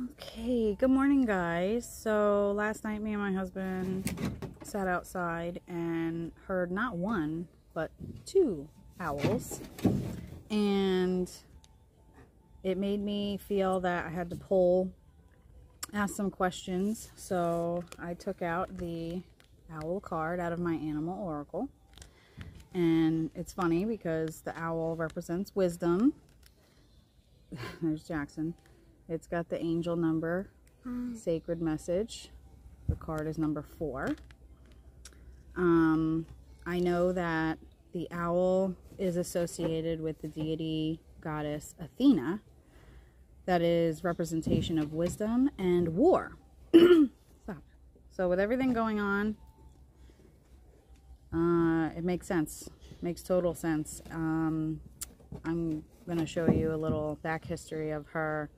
Okay, good morning guys. So last night me and my husband sat outside and heard not one but two owls, and it made me feel that I had to ask some questions. So I took out the owl card out of my animal oracle, and it's funny because the owl represents wisdom. There's Jackson. It's got the angel number, sacred message. The card is number 4. I know that the owl is associated with the deity goddess Athena. That is representation of wisdom and war. Stop. So with everything going on, it makes sense. Makes total sense. I'm going to show you a little back history of her.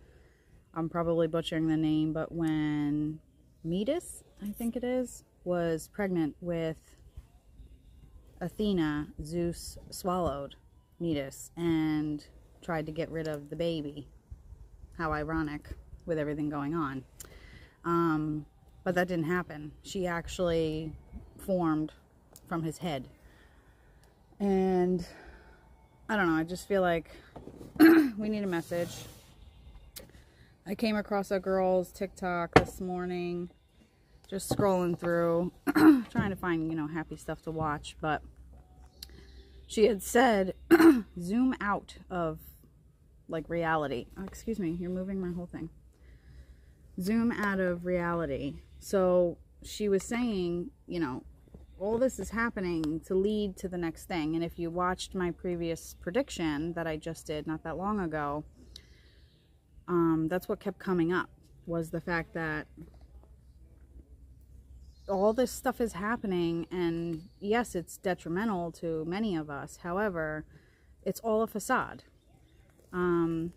I'm probably butchering the name, but when Metis, I think it is, was pregnant with Athena, Zeus swallowed Metis and tried to get rid of the baby. How ironic with everything going on. But that didn't happen. She actually formed from his head. And I don't know, I just feel like we need a message. I came across a girl's TikTok this morning, just scrolling through, trying to find, happy stuff to watch, but she had said, zoom out of, like, reality. Oh, excuse me, you're moving my whole thing. Zoom out of reality. So she was saying, all this is happening to lead to the next thing. And if you watched my previous prediction that I just did not that long ago, that's what kept coming up, was the fact that all this stuff is happening, and yes, it's detrimental to many of us. However, it's all a facade. The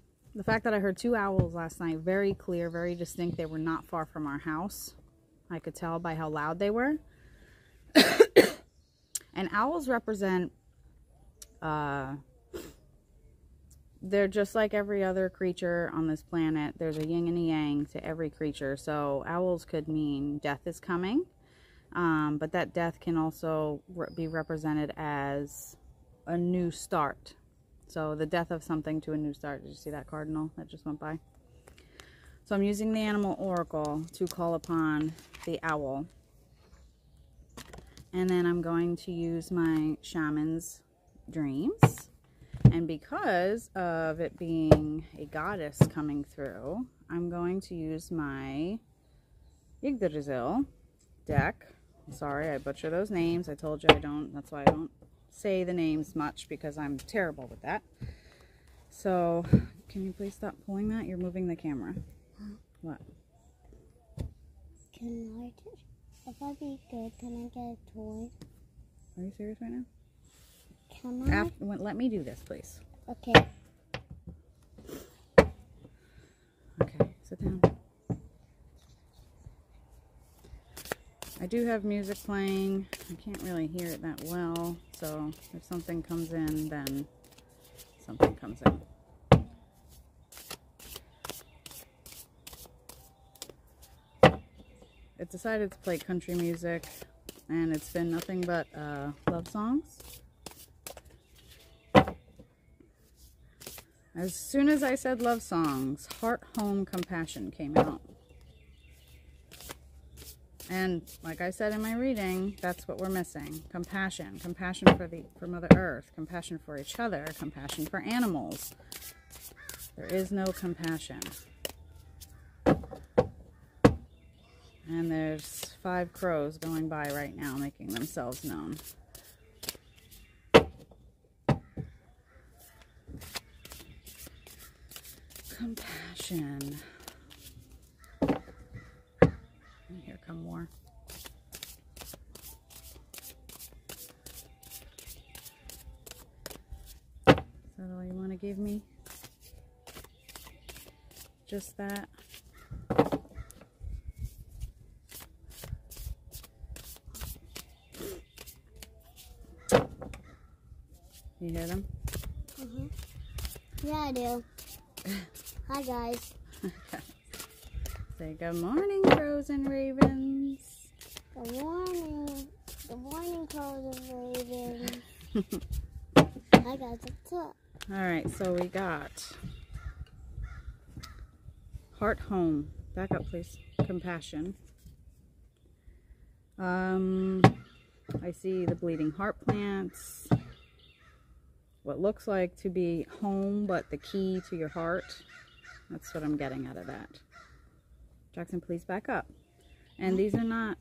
fact that I heard 2 owls last night, very clear, very distinct. They were not far from our house. I could tell by how loud they were. And owls represent, they're just like every other creature on this planet. There's a yin and a yang to every creature. So owls could mean death is coming. But that death can also be represented as a new start. So the death of something to a new start. Did you see that cardinal that just went by? So I'm using the animal oracle to call upon the owl. And then I'm going to use my shaman's dreams. And because of it being a goddess coming through, I'm going to use my Yggdrasil deck. Sorry, I butcher those names. I told you I don't. That's why I don't say the names much, because I'm terrible with that. So, can you please stop pulling that? You're moving the camera. What? Can I just, if I be good, can I get a toy? Are you serious right now? Can I? Let me do this, please. Okay. Okay, sit down. I do have music playing. I can't really hear it that well, so if something comes in, then something comes in. It decided to play country music, and it's been nothing but love songs. As soon as I said love songs, Heart, Home, Compassion came out. And like I said in my reading, that's what we're missing. Compassion. Compassion for Mother Earth. Compassion for each other. Compassion for animals. There is no compassion. And there's 5 crows going by right now, making themselves known. Compassion. And here come more. Is that all you want to give me? Just that? You hear them? Yeah, I do. Hi, guys. Say good morning, crows and ravens. Good morning. Good morning, crows and ravens. I got the top. Alright, so we got heart, home. Back up, please. Compassion. I see the bleeding heart plants. What looks like to be home, but the key to your heart. That's what I'm getting out of that. Jackson, please back up. And these are not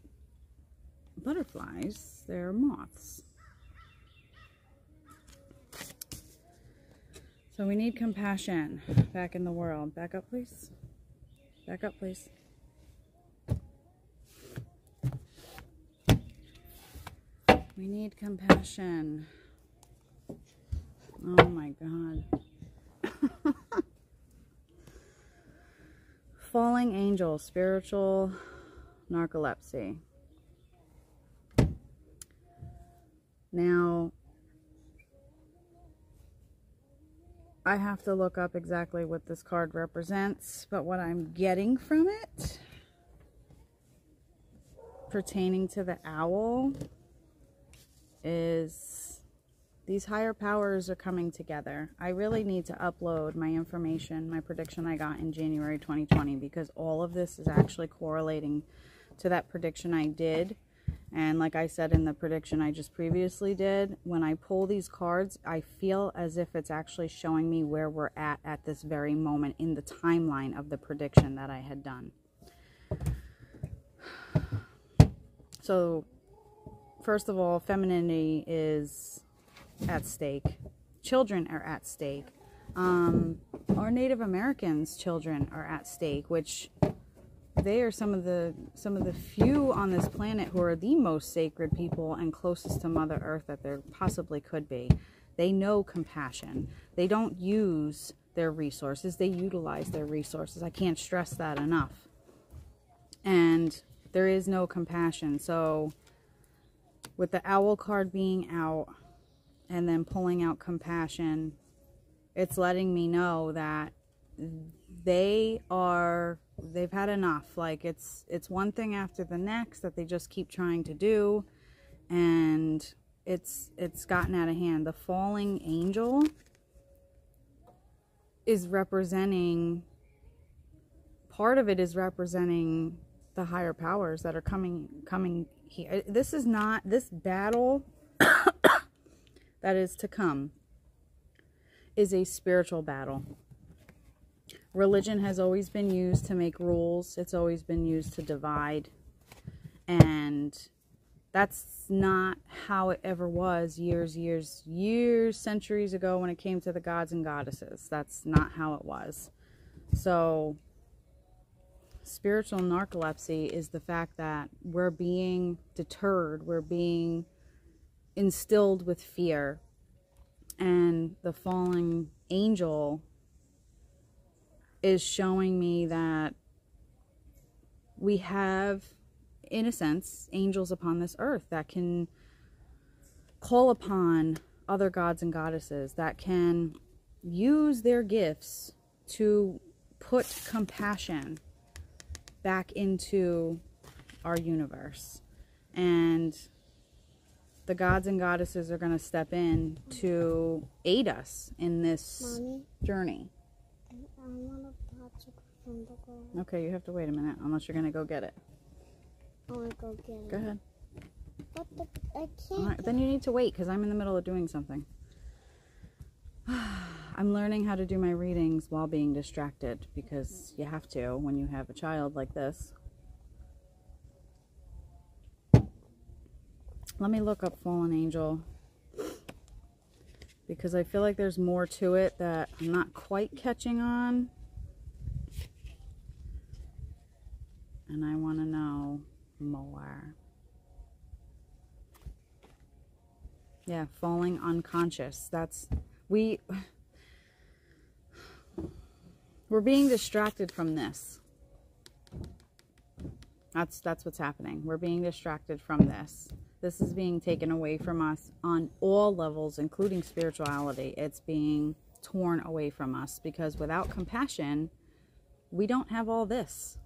butterflies, they're moths. So we need compassion back in the world. Back up, please. Back up, please. We need compassion. Oh my God. Falling angel, spiritual narcolepsy. Now, I have to look up exactly what this card represents, but what I'm getting from it, pertaining to the owl, is these higher powers are coming together. I really need to upload my information, my prediction I got in January 2020, because all of this is actually correlating to that prediction I did. And like I said in the prediction I just previously did, when I pull these cards, I feel as if it's actually showing me where we're at this very moment in the timeline of the prediction that I had done. So, first of all, femininity is at stake. Children are at stake. Our Native Americans' children are at stake, which they are some of the few on this planet who are the most sacred people and closest to Mother Earth that there possibly could be. They know compassion. They don't use their resources. They utilize their resources. I can't stress that enough. And there is no compassion. So with the owl card being out and then pulling out compassion, it's letting me know that they've had enough. Like it's one thing after the next that they just keep trying to do, and it's gotten out of hand. The falling angel is representing, part of it is representing the higher powers that are coming here. This is not, this battle that is to come is a spiritual battle. Religion has always been used to make rules. It's always been used to divide. And that's not how it ever was years, centuries ago when it came to the gods and goddesses. That's not how it was. So, spiritual narcolepsy is the fact that we're being deterred. We're being instilled with fear. And the falling angel is showing me that we have, in a sense, angels upon this earth that can call upon other gods and goddesses, that can use their gifts to put compassion back into our universe. And the gods and goddesses are going to step in to aid us in this journey. I want to touch it from the ground. Okay, you have to wait a minute, unless you're going to go get it. I want to go get it. Go ahead. But I can't. All right, then you need to wait, because I'm in the middle of doing something. I'm learning how to do my readings while being distracted, because you have to when you have a child like this. Let me look up Fallen Angel, because I feel like there's more to it that I'm not quite catching on. And I want to know more. Yeah, falling unconscious. That's, we're being distracted from this. That's what's happening. We're being distracted from this. This is being taken away from us on all levels, including spirituality. It's being torn away from us, because without compassion, we don't have all this.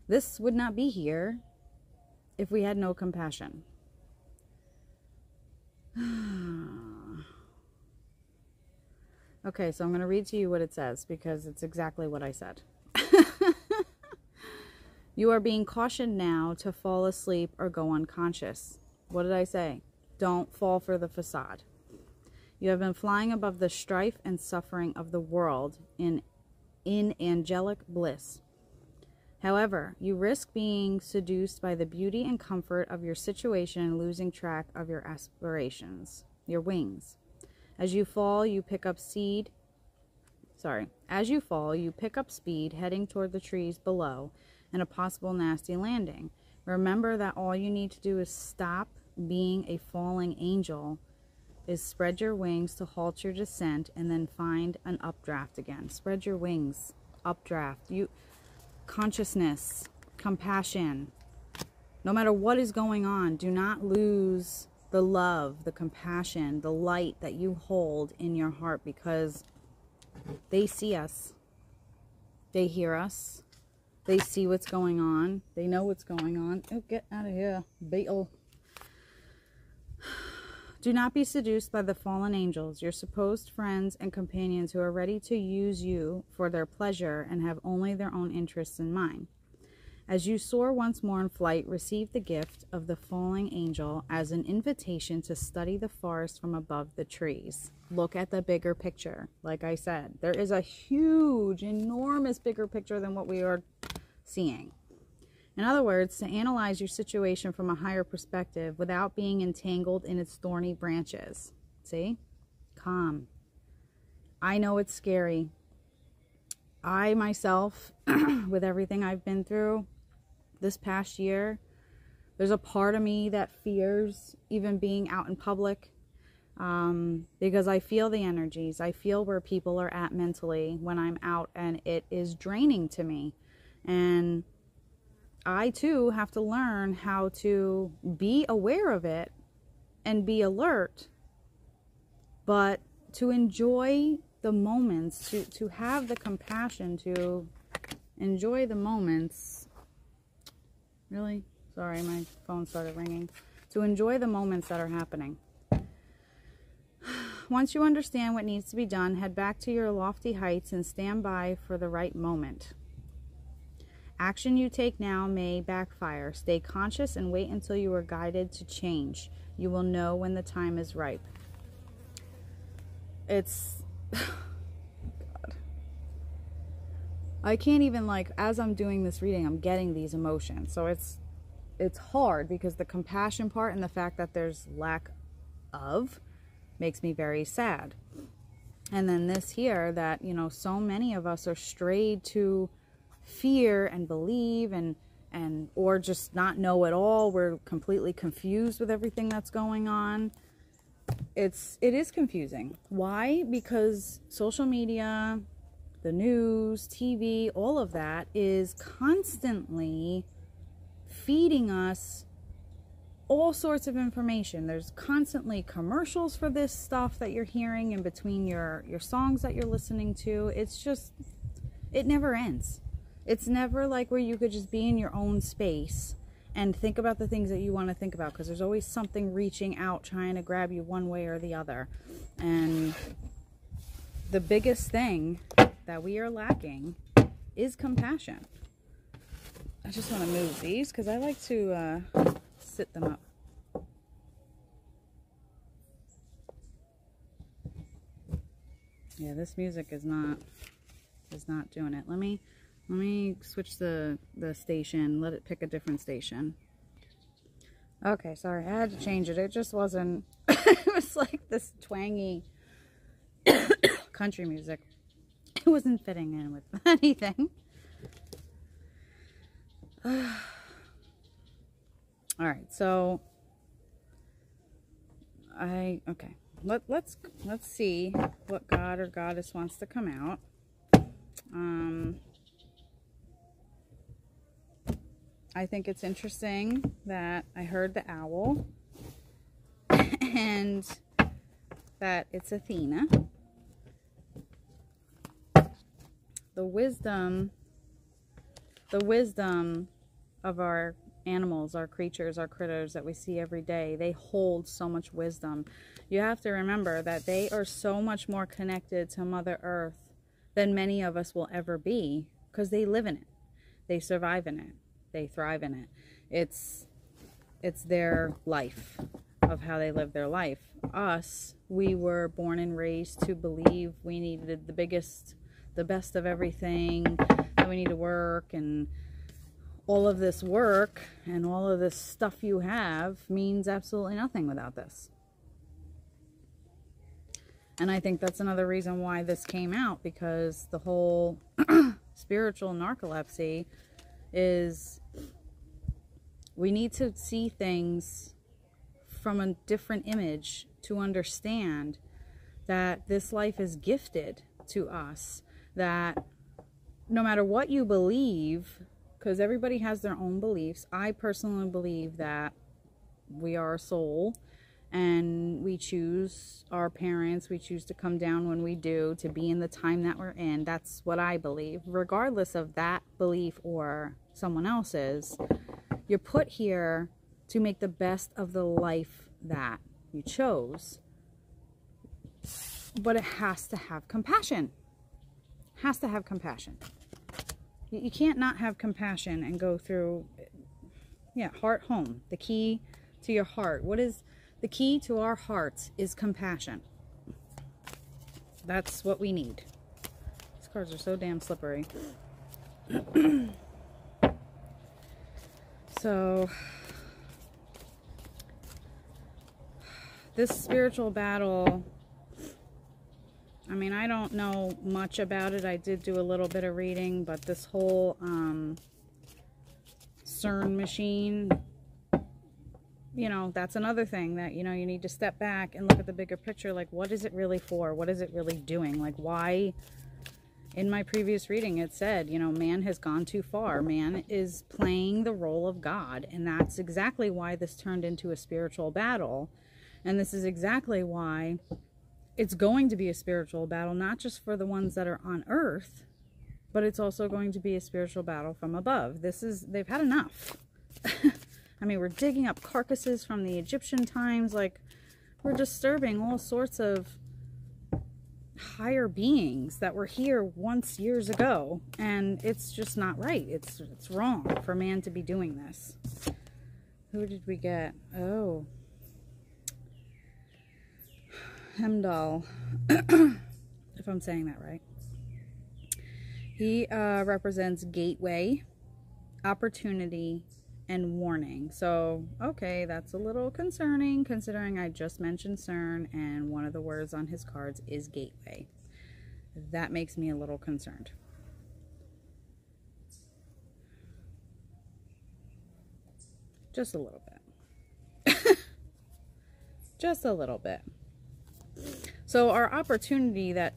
This would not be here if we had no compassion. Okay, so I'm going to read to you what it says because it's exactly what I said. You are being cautioned now to fall asleep or go unconscious. What did I say? Don't fall for the facade. You have been flying above the strife and suffering of the world in angelic bliss. However, you risk being seduced by the beauty and comfort of your situation and losing track of your aspirations, your wings. As you fall, you pick up speed, heading toward the trees below and a possible nasty landing. Remember that all you need to do is stop being a falling angel, is spread your wings to halt your descent, and then find an updraft again. Spread your wings, updraft. Consciousness, compassion. No matter what is going on, do not lose the love, the compassion, the light that you hold in your heart, because they see us. They hear us. They see what's going on. They know what's going on. Oh, get out of here, Beetle. Do not be seduced by the fallen angels, your supposed friends and companions who are ready to use you for their pleasure and have only their own interests in mind. As you soar once more in flight, receive the gift of the falling angel as an invitation to study the forest from above the trees. Look at the bigger picture. Like I said, there is a huge, enormous bigger picture than what we are seeing. In other words, to analyze your situation from a higher perspective without being entangled in its thorny branches. See? Calm. I know it's scary. I myself, with everything I've been through this past year, there's a part of me that fears even being out in public, because I feel the energies. I feel where people are at mentally when I'm out, and it is draining to me. And I too have to learn how to be aware of it and be alert, but to enjoy the moments, to have the compassion to enjoy the moments. Really? Sorry, my phone started ringing. To enjoy the moments that are happening. Once you understand what needs to be done, head back to your lofty heights and stand by for the right moment. Action you take now may backfire. Stay conscious and wait until you are guided to change. You will know when the time is ripe. It's... God. I can't even, as I'm doing this reading, I'm getting these emotions. So it's hard because the compassion part and the fact that there's lack of makes me very sad. And then this here, that, so many of us are strayed to fear and believe and or just not know at all. We're completely confused with everything that's going on. It is confusing. Why? Because social media, the news, TV, all of that is constantly feeding us all sorts of information. There's constantly commercials for this stuff that you're hearing in between your songs that you're listening to. It's just, it never ends. It's never like where you could just be in your own space and think about the things that you want to think about, because there's always something reaching out, trying to grab you one way or the other. And the biggest thing that we are lacking is compassion. I just want to move these because I like to sit them up. Yeah, this music is not doing it. Let me switch the station, let it pick a different station. Okay, sorry, I had to change it. It just wasn't, it was like this twangy country music. It wasn't fitting in with anything. Alright, so, let's see what God or Goddess wants to come out. I think it's interesting that I heard the owl and that it's Athena. The wisdom of our animals, our creatures, our critters that we see every day, they hold so much wisdom. You have to remember that they are so much more connected to Mother Earth than many of us will ever be, because they live in it. They survive in it. They thrive in it. It's their life of how they live their life. Us, we were born and raised to believe we needed the best of everything, that we need to work, and all of this work and all of this stuff you have means absolutely nothing without this. And I think that's another reason why this came out, because the whole spiritual narcolepsy is, we need to see things from a different image to understand that this life is gifted to us, that no matter what you believe, because everybody has their own beliefs, I personally believe that we are a soul, and we choose our parents, we choose to come down when we do, to be in the time that we're in. That's what I believe. Regardless of that belief or someone else's, you're put here to make the best of the life that you chose. But it has to have compassion. Has to have compassion. You can't not have compassion and go through, heart home. The key to your heart. What is the key to our hearts is compassion. That's what we need. These cards are so damn slippery. So, this spiritual battle, I mean, I don't know much about it. I did do a little bit of reading, but this whole CERN machine, that's another thing that, you need to step back and look at the bigger picture. Like, what is it really for? What is it really doing? Like, why? In my previous reading, it said, man has gone too far. Man is playing the role of God. And that's exactly why this turned into a spiritual battle. And this is exactly why it's going to be a spiritual battle, not just for the ones that are on earth, but it's also going to be a spiritual battle from above. They've had enough. I mean, we're digging up carcasses from the Egyptian times. Like, we're disturbing all sorts of higher beings that were here once years ago. And it's just not right. It's wrong for man to be doing this. Who did we get? Oh. Hemdall, if I'm saying that right. He represents gateway, opportunity, and warning. So, okay, that's a little concerning, considering I just mentioned CERN, and one of the words on his cards is gateway. That makes me a little concerned. Just a little bit. Just a little bit. So our opportunity that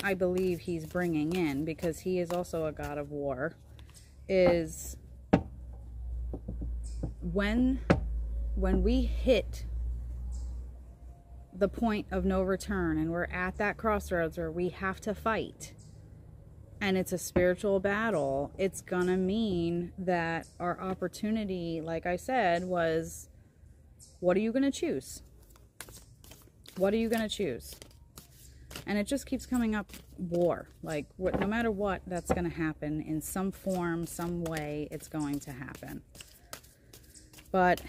I believe he's bringing in, because he is also a god of war, is when we hit the point of no return and we're at that crossroads where we have to fight, and it's a spiritual battle, it's gonna mean that our opportunity, like I said, was, what are you gonna choose? What are you gonna choose? And it just keeps coming up, war. Like, no matter what, that's going to happen in some form, some way, it's going to happen. But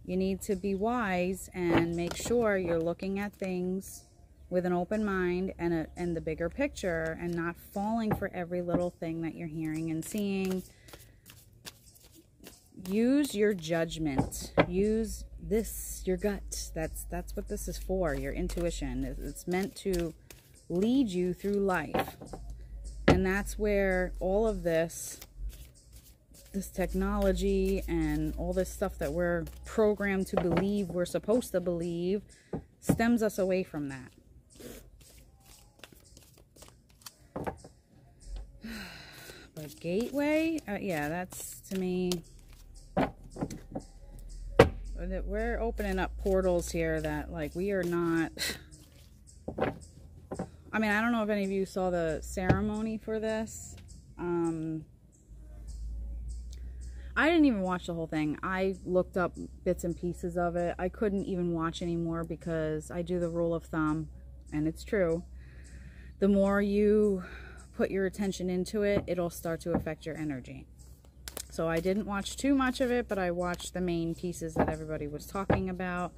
you need to be wise and make sure you're looking at things with an open mind and the bigger picture, and not falling for every little thing that you're hearing and seeing. Use your judgment. Use your gut. That's what this is for, your intuition. It's meant to lead you through life. And that's where all of this technology and all this stuff that we're programmed to believe we're supposed to believe stems us away from that. But gateway, yeah, that's, to me, we're opening up portals here that, like, we are not. I mean, I don't know if any of you saw the ceremony for this. I didn't even watch the whole thing. I looked up bits and pieces of it. I couldn't even watch anymore because I do the rule of thumb, and it's true. The more you put your attention into it, it'll start to affect your energy. So I didn't watch too much of it, but I watched the main pieces that everybody was talking about.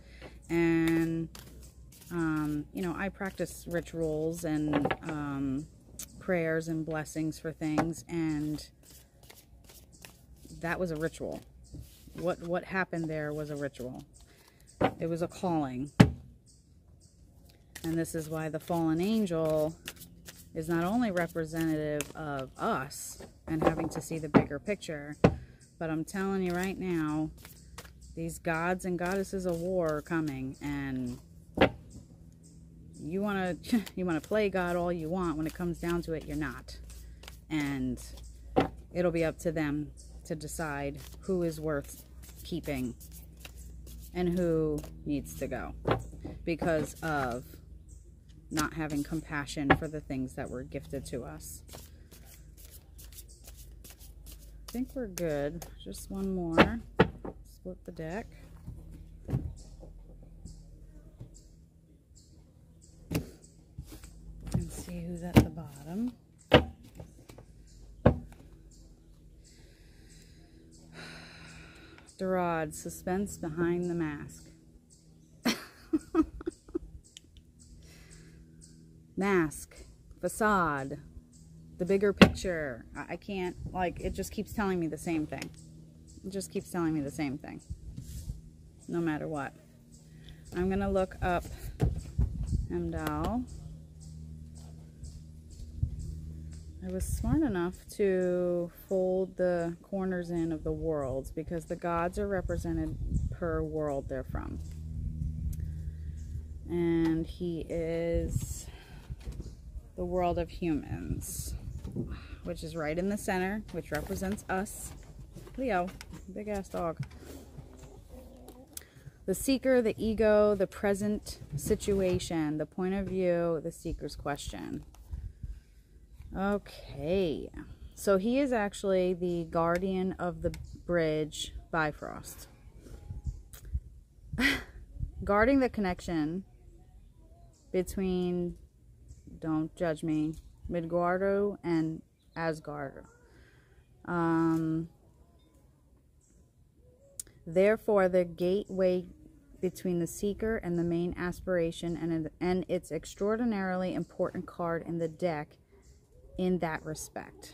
And, you know, I practice rituals and prayers and blessings for things, and that was a ritual. What happened there was a ritual. It was a calling. And this is why the fallen angel is not only representative of us and having to see the bigger picture, but I'm telling you right now, these gods and goddesses of war are coming, and you want to play God all you want. When it comes down to it, you're not. And it'll be up to them to decide who is worth keeping and who needs to go because of not having compassion for the things that were gifted to us. I think we're good. Just one more. Split the deck. And see who's at the bottom. Durod, suspense behind the mask. Mask, facade, the bigger picture. I can't, like, it just keeps telling me the same thing. It just keeps telling me the same thing. No matter what. I'm going to look up Heimdall. I was smart enough to fold the corners in of the worlds because the gods are represented per world they're from. And he is the world of humans, which is right in the center, which represents us. Leo, big ass dog. The seeker, the ego, the present situation, the point of view, the seeker's question. Okay, so he is actually the guardian of the bridge, Bifrost. Guarding the connection between, don't judge me, Midgardo and Asgard. Therefore, the gateway between the seeker and the main aspiration, and its extraordinarily important card in the deck in that respect.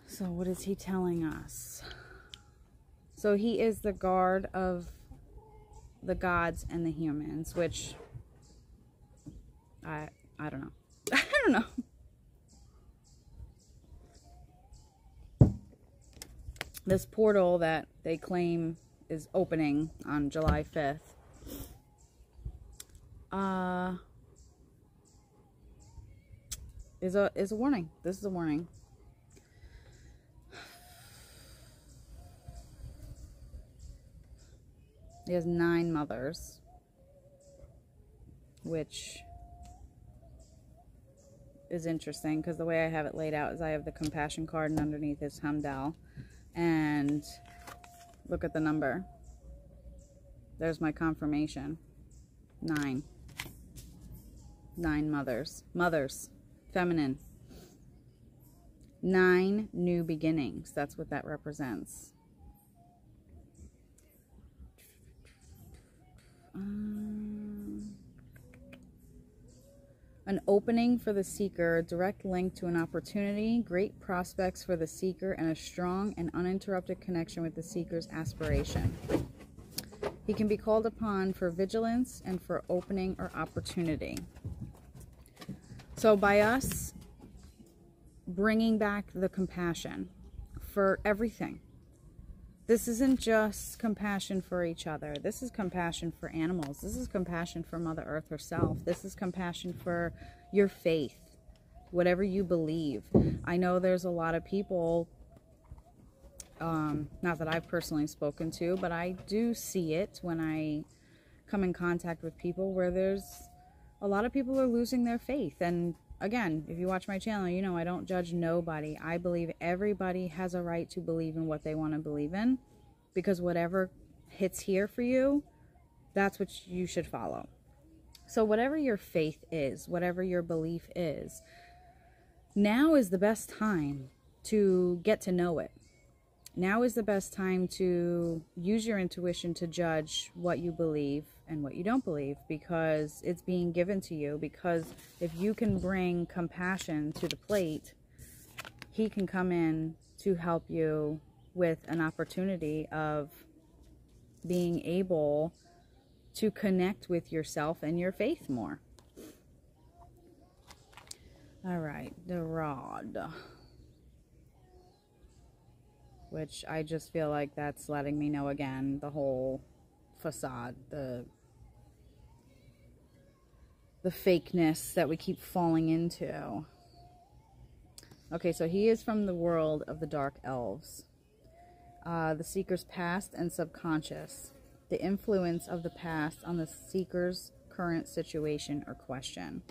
So what is he telling us? So he is the guard of the gods and the humans, which I don't know. I don't know. This portal that they claim is opening on July 5th. Is a warning. This is a warning. He has 9 mothers, which is interesting because the way I have it laid out is I have the compassion card and underneath is Heimdall. And look at the number. There's my confirmation. 9. 9 mothers. Mothers. Feminine. 9 new beginnings. That's what that represents. An opening for the seeker, a direct link to an opportunity, great prospects for the seeker, and a strong and uninterrupted connection with the seeker's aspiration. He can be called upon for vigilance and for opening or opportunity. So by us bringing back the compassion for everything, this isn't just compassion for each other. This is compassion for animals. This is compassion for Mother Earth herself. This is compassion for your faith, whatever you believe. I know there's a lot of people, not that I've personally spoken to, but I do see it when I come in contact with people where there's a lot of people are losing their faith. And again, if you watch my channel, you know I don't judge nobody. I believe everybody has a right to believe in what they want to believe in, because whatever hits here for you, that's what you should follow. So whatever your faith is, whatever your belief is, now is the best time to get to know it. Now is the best time to use your intuition to judge what you believe and what you don't believe, because it's being given to you. Because if you can bring compassion to the plate, he can come in to help you with an opportunity of being able to connect with yourself and your faith more. All right, the rod. Which I just feel like that's letting me know again, the whole facade, the fakeness that we keep falling into. Okay, so he is from the world of the dark elves. The seeker's past and subconscious. The influence of the past on the seeker's current situation or question.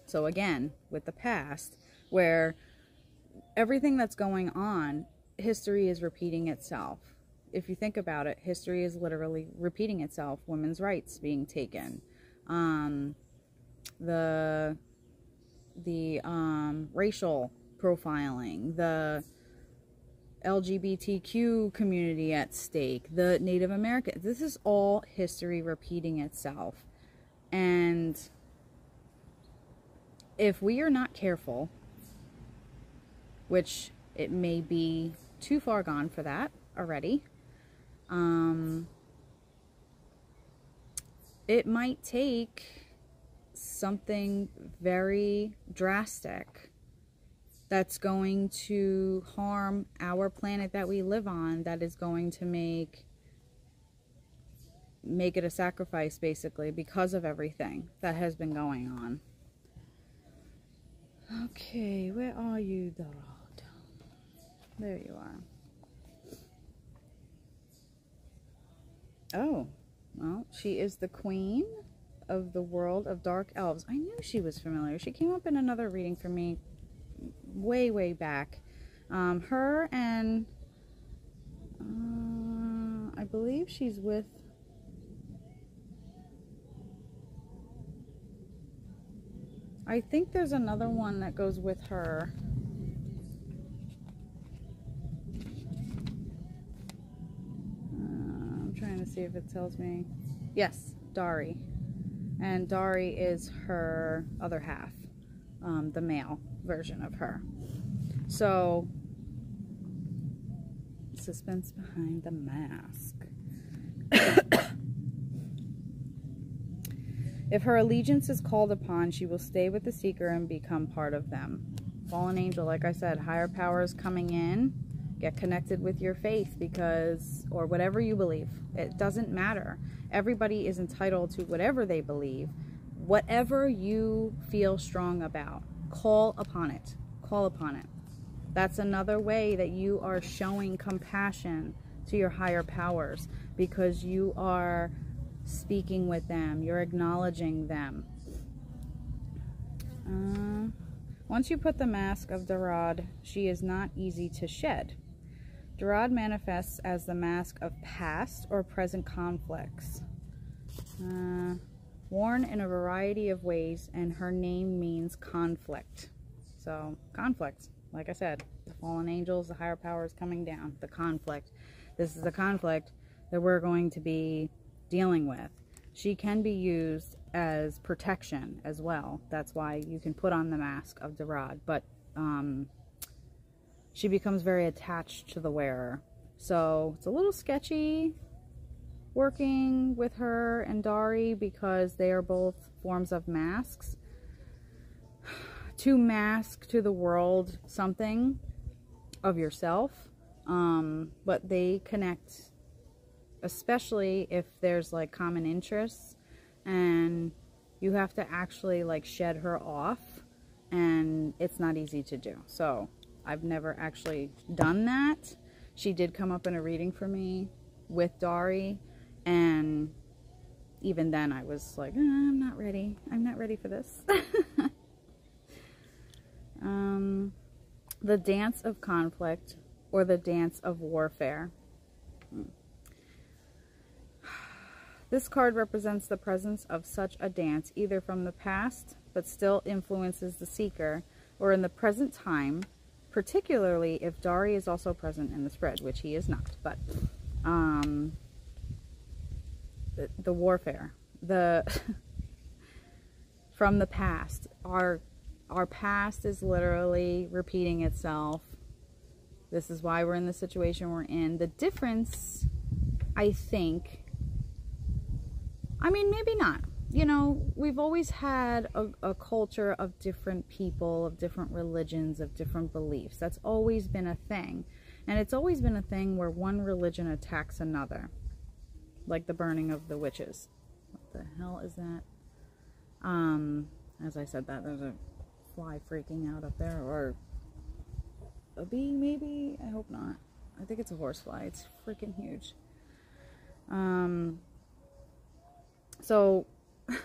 So again, with the past, where everything that's going on, history is repeating itself. If you think about it, history is literally repeating itself. Women's rights being taken. The racial profiling. The LGBTQ community at stake. The Native American. This is all history repeating itself. And if we are not careful, which it may be too far gone for that already, it might take something very drastic that's going to harm our planet that we live on, that is going to make it a sacrifice, basically, because of everything that has been going on. Okay, where are you, dog? There you are. Oh, well, she is the queen of the world of dark elves. I knew she was familiar. She came up in another reading for me way, way back. Her and I believe she's with I think there's another one that goes with her. I'm trying to see if it tells me. Yes, Dari. And Dari is her other half, the male version of her. So, suspense behind the mask. If her allegiance is called upon, she will stay with the seeker and become part of them. Fallen angel, like I said, higher powers coming in. Get connected with your faith, because, or whatever you believe. It doesn't matter. Everybody is entitled to whatever they believe. Whatever you feel strong about, call upon it. Call upon it. That's another way that you are showing compassion to your higher powers, because you are speaking with them, you're acknowledging them. Once you put the mask of Darad, she is not easy to shed. Darad manifests as the mask of past or present conflicts, worn in a variety of ways, and her name means conflict. So, conflict, like I said, the fallen angels, the higher powers coming down, the conflict. This is the conflict that we're going to be dealing with. She can be used as protection as well. That's why you can put on the mask of Darad, but she becomes very attached to the wearer. So it's a little sketchy working with her and Dari, because they are both forms of masks. To mask to the world something of yourself, but they connect, especially if there's like common interests, and you have to actually like shed her off, and it's not easy to do. So I've never actually done that. She did come up in a reading for me with Dari, and even then I was like, I'm not ready for this. The dance of conflict or the dance of warfare. This card represents the presence of such a dance, either from the past, but still influences the seeker, or in the present time, particularly if Dari is also present in the spread, which he is not. But the warfare, from the past, our past is literally repeating itself. This is why we're in the situation we're in. The difference, I think, I mean, maybe not. You know, we've always had a culture of different people, of different religions, of different beliefs. That's always been a thing. And it's always been a thing where one religion attacks another. Like the burning of the witches. What the hell is that? As I said that, there's a fly freaking out up there. Or a bee, maybe? I hope not. I think it's a horsefly. It's freaking huge. So, you're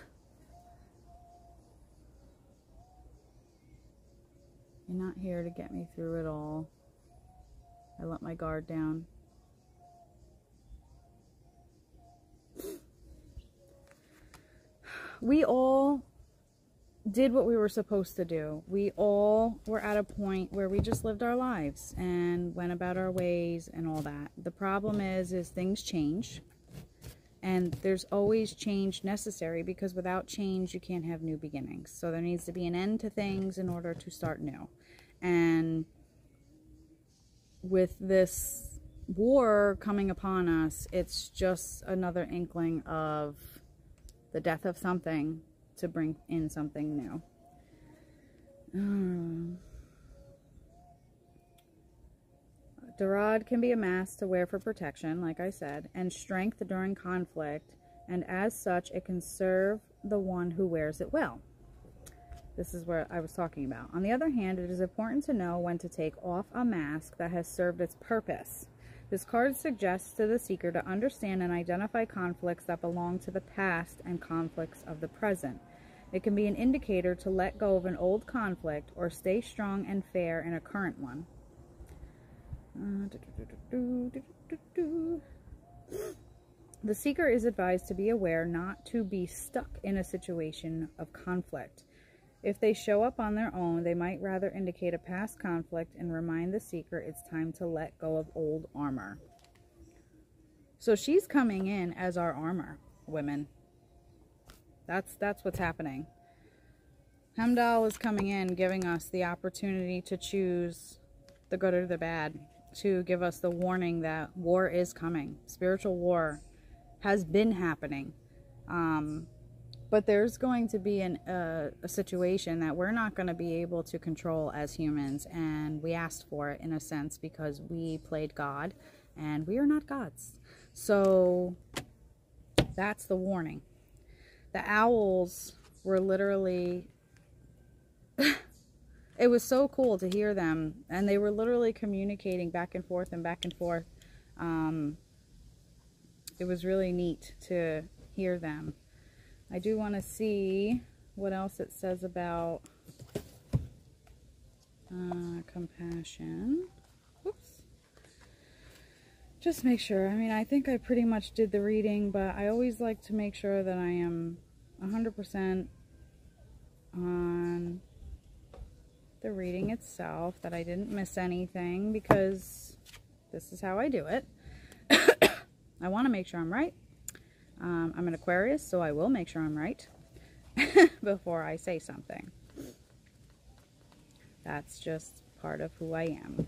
not here to get me through it all. I let my guard down. We all did what we were supposed to do. We all were at a point where we just lived our lives and went about our ways and all that. The problem is things change. And there's always change necessary, because without change, you can't have new beginnings. So there needs to be an end to things in order to start new. And with this war coming upon us, it's just another inkling of the death of something to bring in something new. Darad can be a mask to wear for protection, like I said, and strength during conflict, and as such, it can serve the one who wears it well. This is what I was talking about. On the other hand, it is important to know when to take off a mask that has served its purpose. This card suggests to the seeker to understand and identify conflicts that belong to the past and conflicts of the present. It can be an indicator to let go of an old conflict or stay strong and fair in a current one. The seeker is advised to be aware not to be stuck in a situation of conflict. If they show up on their own, they might rather indicate a past conflict and remind the seeker it's time to let go of old armor. So she's coming in as our armor, women. That's what's happening. Hemdal is coming in, giving us the opportunity to choose the good or the bad, to give us the warning that war is coming. Spiritual war has been happening. But there's going to be a situation that we're not going to be able to control as humans, and we asked for it in a sense because we played God, and we are not gods. So that's the warning. The owls were literally... It was so cool to hear them, and they were literally communicating back and forth and back and forth. It was really neat to hear them. I do want to see what else it says about compassion. Oops. Just make sure. I mean, I think I pretty much did the reading, but I always like to make sure that I am 100% on the reading itself, that I didn't miss anything, because this is how I do it. I want to make sure I'm right. I'm an Aquarius, so I will make sure I'm right before I say something. That's just part of who I am.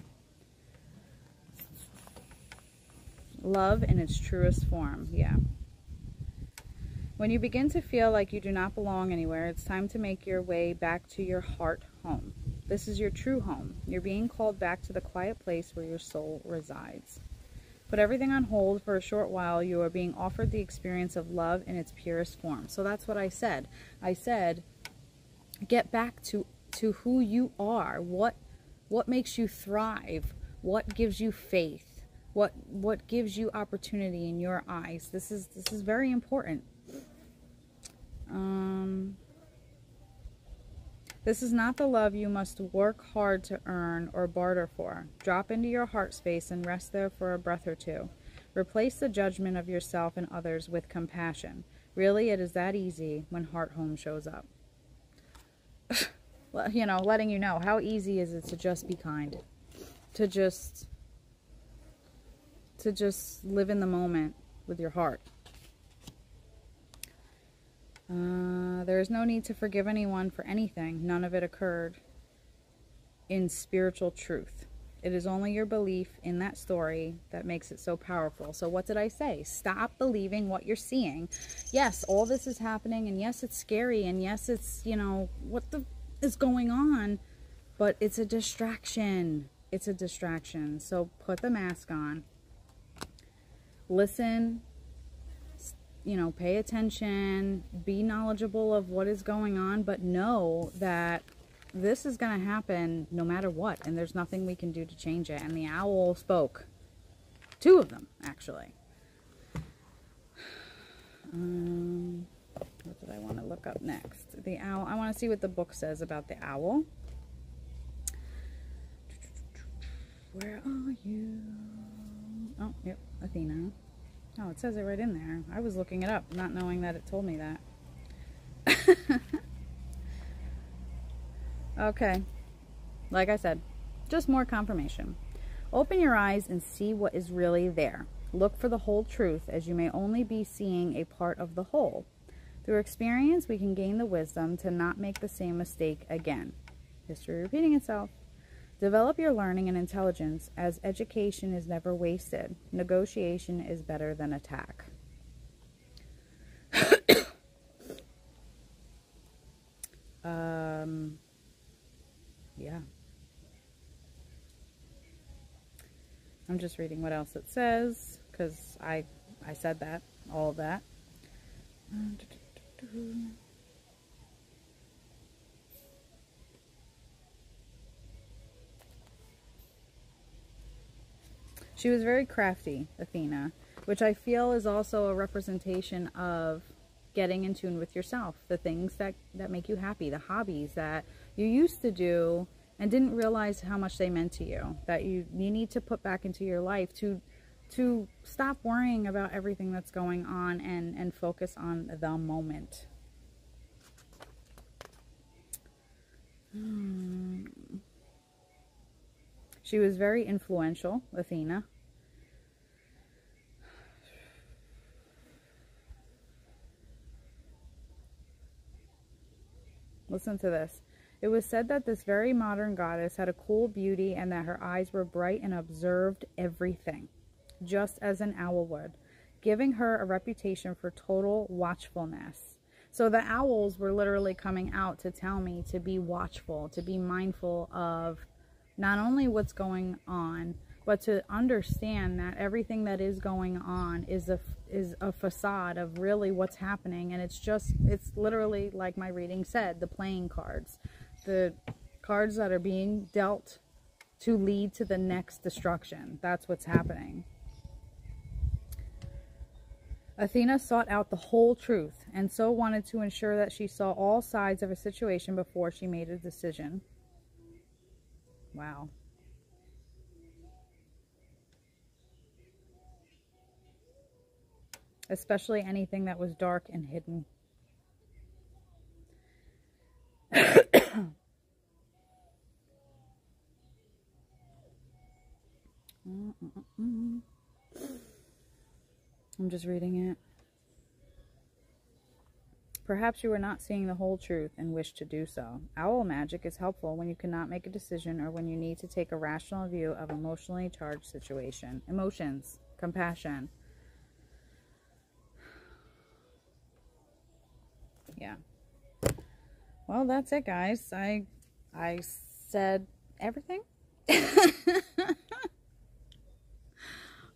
Love in its truest form. Yeah. When you begin to feel like you do not belong anywhere, it's time to make your way back to your heart home. This is your true home. You're being called back to the quiet place where your soul resides. Put everything on hold for a short while. You are being offered the experience of love in its purest form. So that's what I said. I said, get back to who you are. What makes you thrive? What gives you faith? What gives you opportunity in your eyes? This is This is not the love you must work hard to earn or barter for. Drop into your heart space and rest there for a breath or two. Replace the judgment of yourself and others with compassion. Really, it is that easy when Heart Home shows up. You know, letting you know how easy is it to just be kind, to just live in the moment with your heart. There is no need to forgive anyone for anything. None of it occurred in spiritual truth. It is only your belief in that story that makes it so powerful. So what did I say? Stop believing what you're seeing. Yes, all this is happening, and yes, it's scary, and yes, it's, you know, what the is going on, but it's a distraction. It's a distraction. So put the mask on. Listen, you know, pay attention, be knowledgeable of what is going on, but know that this is going to happen no matter what, and there's nothing we can do to change it. And the owl spoke. 2 of them, actually. What did I want to look up next? The owl. I want to see what the book says about the owl. Where are you? Oh, yep, Athena. Oh, it says it right in there. I was looking it up, not knowing that it told me that. Okay. Like I said, just more confirmation. Open your eyes and see what is really there. Look for the whole truth, as you may only be seeing a part of the whole. Through experience, we can gain the wisdom to not make the same mistake again. History repeating itself. Develop your learning and intelligence, as education is never wasted. Negotiation is better than attack. Yeah. I'm just reading what else it says, because I said that, all of that. She was very crafty, Athena, which I feel is also a representation of getting in tune with yourself, the things that make you happy, the hobbies that you used to do and didn't realize how much they meant to you, that you need to put back into your life to stop worrying about everything that's going on and focus on the moment. She was very influential, Athena. Listen to this. It was said that this very modern goddess had a cool beauty and that her eyes were bright and observed everything, just as an owl would, giving her a reputation for total watchfulness. So the owls were literally coming out to tell me to be watchful, to be mindful of not only what's going on, but to understand that everything that is going on is a facade of really what's happening. And it's literally, like my reading said, the playing cards. The cards that are being dealt to lead to the next destruction. That's what's happening. Athena sought out the whole truth, and so wanted to ensure that she saw all sides of a situation before she made a decision. Wow. Especially anything that was dark and hidden. I'm just reading it. Perhaps you are not seeing the whole truth and wish to do so. Owl magic is helpful when you cannot make a decision or when you need to take a rational view of emotionally charged situation. Emotions, compassion. Yeah. Well, that's it, guys. I said everything.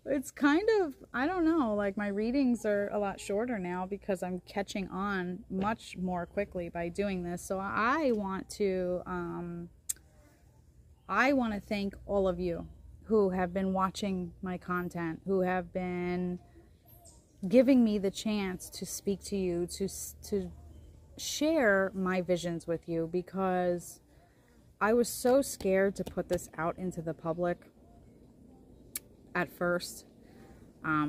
It's kind of, I don't know, like my readings are a lot shorter now because I'm catching on much more quickly by doing this. So I want to thank all of you who have been watching my content, who have been giving me the chance to speak to you, to share my visions with you because I was so scared to put this out into the public at first,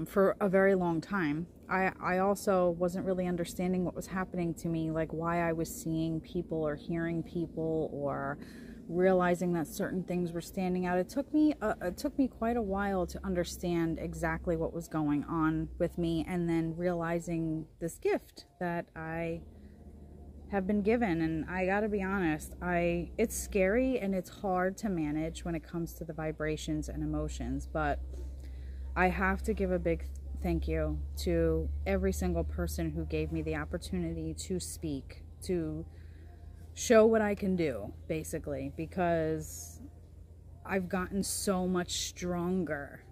for a very long time. I also wasn't really understanding what was happening to me, like why I was seeing people or hearing people or realizing that certain things were standing out. It took me quite a while to understand exactly what was going on with me, and then realizing this gift that I have been given. And I gotta be honest, it's scary and it's hard to manage when it comes to the vibrations and emotions, but I have to give a big thank you to every single person who gave me the opportunity to speak, to show what I can do, basically, because I've gotten so much stronger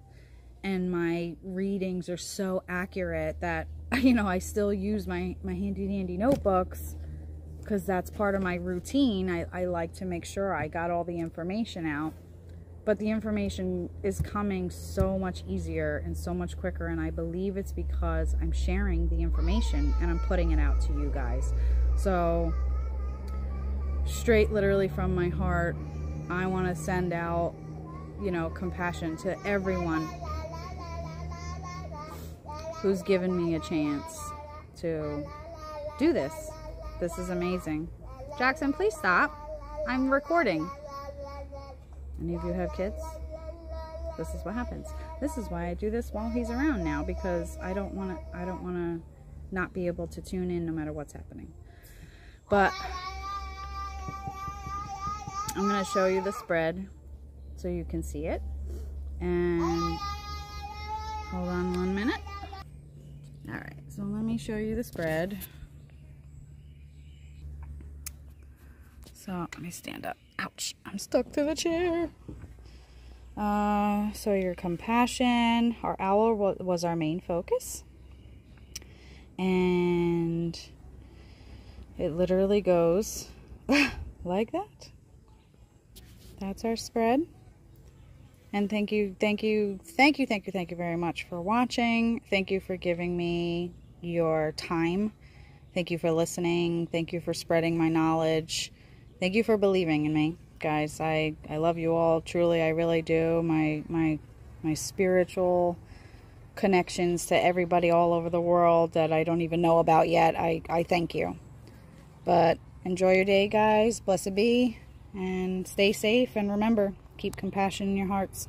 and my readings are so accurate that, you know, I still use my handy dandy notebooks because that's part of my routine. I like to make sure I got all the information out. But the information is coming so much easier and so much quicker, and I believe it's because I'm sharing the information and I'm putting it out to you guys. So, straight literally from my heart, I want to send out, you know, compassion to everyone who's given me a chance to do this. This is amazing. Jackson, please stop. I'm recording. Any of you have kids? This is what happens. This is why I do this while he's around now, because I don't want to not be able to tune in no matter what's happening. But I'm going to show you the spread so you can see it. And hold on 1 minute. All right, so let me show you the spread. So let me stand up. Ouch, I'm stuck to the chair. So your compassion, our owl was our main focus. And it literally goes like that. That's our spread. And thank you very much for watching. Thank you for giving me your time. Thank you for listening. Thank you for spreading my knowledge. Thank you for believing in me, guys. I love you all, truly, I really do. My spiritual connections to everybody all over the world that I don't even know about yet, I thank you. But enjoy your day, guys. Blessed be, and stay safe, and remember, keep compassion in your hearts.